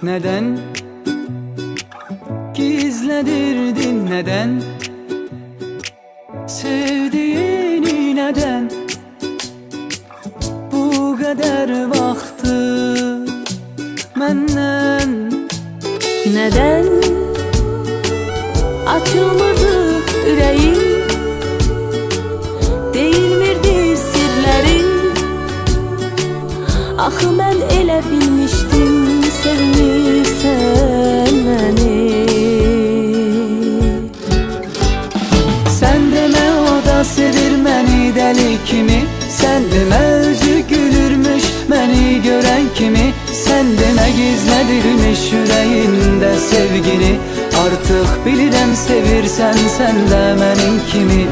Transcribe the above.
Neden gizledirdin, neden sevdiğini, neden bu kadar vaxtı məndən? Neden açılmırdı ürəyim, deyilmirdi sirlərim? Axı mən elə bilmişdim sevmirsən məni. Sən demə o da sevir məni dəli kimi, sən demə özü gülürmüş məni görən kimi, sən demə gizlədirmiş ürəyində sevgini. Artıq bilirəm sevirsən sən də mənim kimi.